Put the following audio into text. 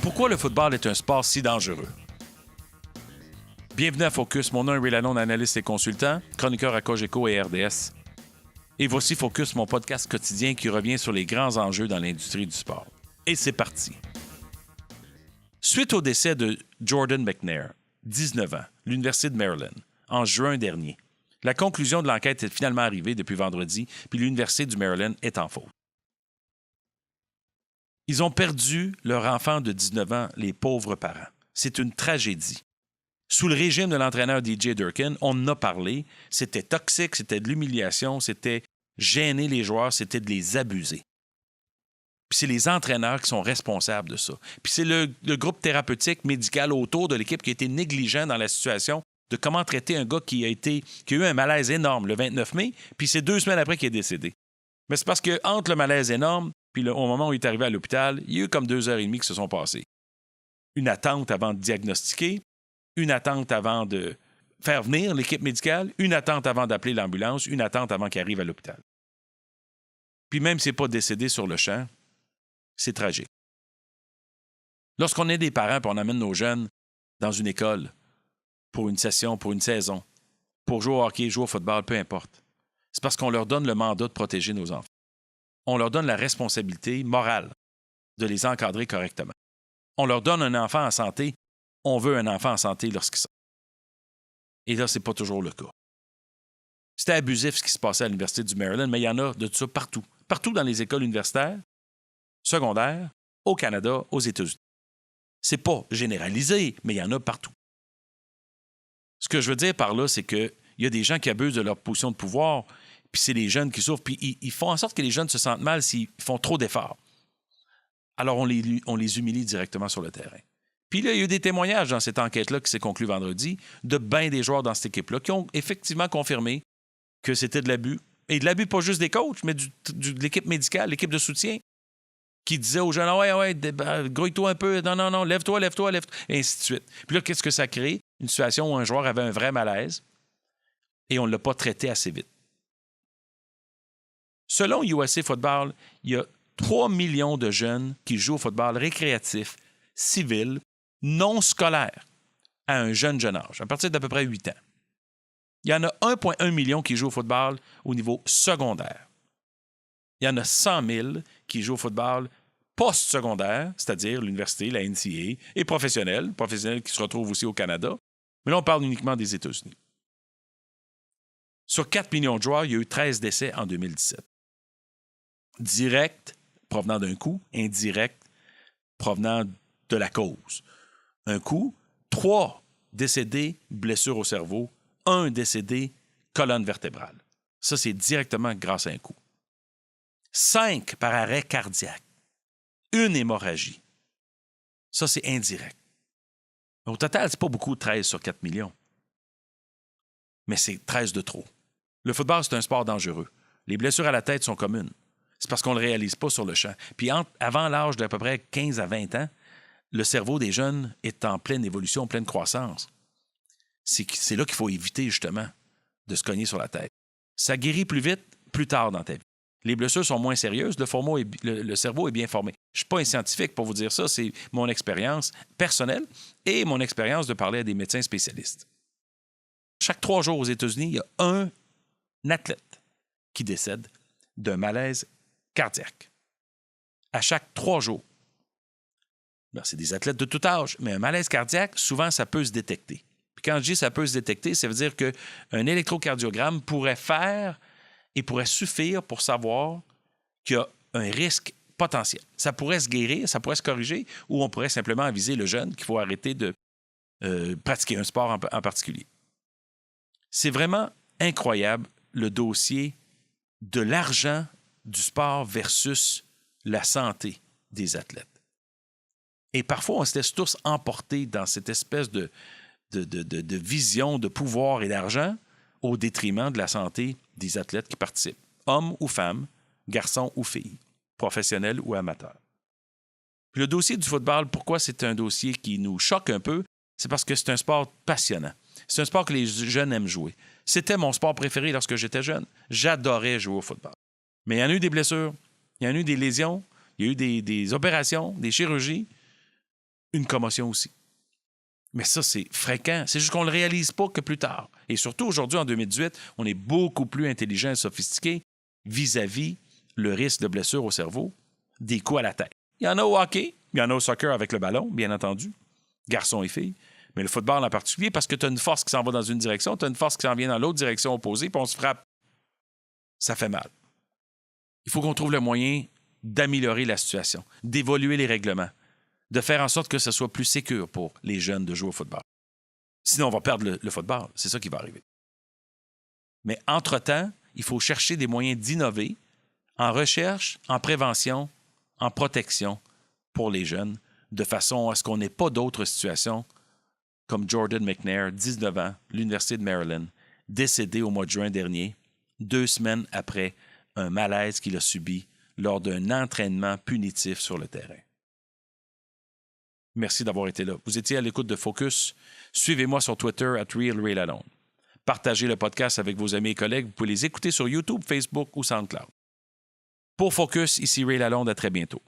Pourquoi le football est un sport si dangereux? Bienvenue à Focus, mon nom est Ray Lalonde, analyste et consultant, chroniqueur à Cogeco et RDS. Et voici Focus, mon podcast quotidien qui revient sur les grands enjeux dans l'industrie du sport. Et c'est parti. Suite au décès de Jordan McNair, 19 ans, l'Université de Maryland, en juin dernier, la conclusion de l'enquête est finalement arrivée depuis vendredi, puis l'Université du Maryland est en faute. Ils ont perdu leur enfant de 19 ans, les pauvres parents. C'est une tragédie. Sous le régime de l'entraîneur DJ Durkin, on en a parlé, c'était toxique, c'était de l'humiliation, c'était gêner les joueurs, c'était de les abuser. Puis c'est les entraîneurs qui sont responsables de ça. Puis c'est le groupe thérapeutique médical autour de l'équipe qui a été négligent dans la situation de comment traiter un gars qui a eu un malaise énorme le 29 mai, puis c'est 2 semaines après qu'il est décédé. Mais c'est parce qu'entre le malaise énorme puis au moment où il est arrivé à l'hôpital, il y a eu comme 2h30 qui se sont passées. Une attente avant de diagnostiquer, une attente avant de faire venir l'équipe médicale, une attente avant d'appeler l'ambulance, une attente avant qu'il arrive à l'hôpital. Puis même s'il n'est pas décédé sur le champ, c'est tragique. Lorsqu'on est des parents et on amène nos jeunes dans une école pour une session, pour une saison, pour jouer au hockey, jouer au football, peu importe, c'est parce qu'on leur donne le mandat de protéger nos enfants. On leur donne la responsabilité morale de les encadrer correctement. On leur donne un enfant en santé. On veut un enfant en santé lorsqu'il sort. Et là, ce n'est pas toujours le cas. C'était abusif ce qui se passait à l'Université du Maryland, mais il y en a de tout ça partout. Partout dans les écoles universitaires, secondaires, au Canada, aux États-Unis. C'est pas généralisé, mais il y en a partout. Ce que je veux dire par là, c'est qu'il y a des gens qui abusent de leur position de pouvoir, puis c'est les jeunes qui souffrent, puis ils font en sorte que les jeunes se sentent mal s'ils font trop d'efforts. Alors, on les humilie directement sur le terrain. Puis là, il y a eu des témoignages dans cette enquête-là qui s'est conclue vendredi de bien des joueurs dans cette équipe-là qui ont effectivement confirmé que c'était de l'abus. Et de l'abus pas juste des coachs, mais de l'équipe médicale, l'équipe de soutien, qui disait aux jeunes « Ah ouais, grouille-toi un peu, non, lève-toi, et ainsi de suite. » Puis là, qu'est-ce que ça crée? Une situation où un joueur avait un vrai malaise et on ne l'a pas traité assez vite. Selon USA Football, il y a 3 millions de jeunes qui jouent au football récréatif, civil, non scolaire, à un jeune âge, à partir d'à peu près 8 ans. Il y en a 1,1 million qui jouent au football au niveau secondaire. Il y en a 100 000 qui jouent au football post-secondaire, c'est-à-dire l'université, la NCAA, et professionnels qui se retrouvent aussi au Canada. Mais là, on parle uniquement des États-Unis. Sur 4 millions de joueurs, il y a eu 13 décès en 2017. Direct, provenant d'un coup, indirect, provenant de la cause. Un coup, 3 décédés, blessures au cerveau, 1 décédé, colonne vertébrale. Ça, c'est directement grâce à un coup. 5 par arrêt cardiaque. 1 hémorragie. Ça, c'est indirect. Au total, c'est pas beaucoup, 13 sur 4 millions. Mais c'est 13 de trop. Le football, c'est un sport dangereux. Les blessures à la tête sont communes. C'est parce qu'on ne le réalise pas sur le champ. Puis avant l'âge d'à peu près 15 à 20 ans, le cerveau des jeunes est en pleine évolution, en pleine croissance. C'est là qu'il faut éviter, justement, de se cogner sur la tête. Ça guérit plus vite, plus tard dans ta vie. Les blessures sont moins sérieuses, le cerveau est bien formé. Je ne suis pas un scientifique pour vous dire ça, c'est mon expérience personnelle et mon expérience de parler à des médecins spécialistes. Chaque 3 jours aux États-Unis, il y a un athlète qui décède d'un malaise cardiaque. À chaque 3 jours. Ben, c'est des athlètes de tout âge, mais un malaise cardiaque, souvent, ça peut se détecter. Puis quand je dis ça peut se détecter, ça veut dire qu'un électrocardiogramme pourrait suffire pour savoir qu'il y a un risque potentiel. Ça pourrait se guérir, ça pourrait se corriger, ou on pourrait simplement aviser le jeune qu'il faut arrêter de pratiquer un sport en particulier. C'est vraiment incroyable le dossier de l'argent du sport versus la santé des athlètes. Et parfois, on se laisse tous emporter dans cette espèce de vision de pouvoir et d'argent au détriment de la santé des athlètes qui participent, hommes ou femmes, garçons ou filles, professionnels ou amateurs. Puis le dossier du football, pourquoi c'est un dossier qui nous choque un peu? C'est parce que c'est un sport passionnant. C'est un sport que les jeunes aiment jouer. C'était mon sport préféré lorsque j'étais jeune. J'adorais jouer au football. Mais il y en a eu des blessures, il y en a eu des lésions, il y a eu des opérations, des chirurgies. une commotion aussi. Mais ça, c'est fréquent. C'est juste qu'on ne le réalise pas que plus tard. Et surtout, aujourd'hui, en 2018, on est beaucoup plus intelligent et sophistiqué vis-à-vis le risque de blessure au cerveau, des coups à la tête. Il y en a au hockey, il y en a au soccer avec le ballon, bien entendu, garçons et filles. Mais le football en particulier, parce que tu as une force qui s'en va dans une direction, tu as une force qui s'en vient dans l'autre direction opposée, puis on se frappe. Ça fait mal. Il faut qu'on trouve le moyen d'améliorer la situation, d'évoluer les règlements, de faire en sorte que ce soit plus sécure pour les jeunes de jouer au football. Sinon, on va perdre le football. C'est ça qui va arriver. Mais entre-temps, il faut chercher des moyens d'innover en recherche, en prévention, en protection pour les jeunes, de façon à ce qu'on n'ait pas d'autres situations comme Jordan McNair, 19 ans, l'Université de Maryland, décédé au mois de juin dernier, 2 semaines après un malaise qu'il a subi lors d'un entraînement punitif sur le terrain. Merci d'avoir été là. Vous étiez à l'écoute de Focus. Suivez-moi sur Twitter @RealRayLalonde. Partagez le podcast avec vos amis et collègues. Vous pouvez les écouter sur YouTube, Facebook ou SoundCloud. Pour Focus, ici Ray Lalonde. À très bientôt.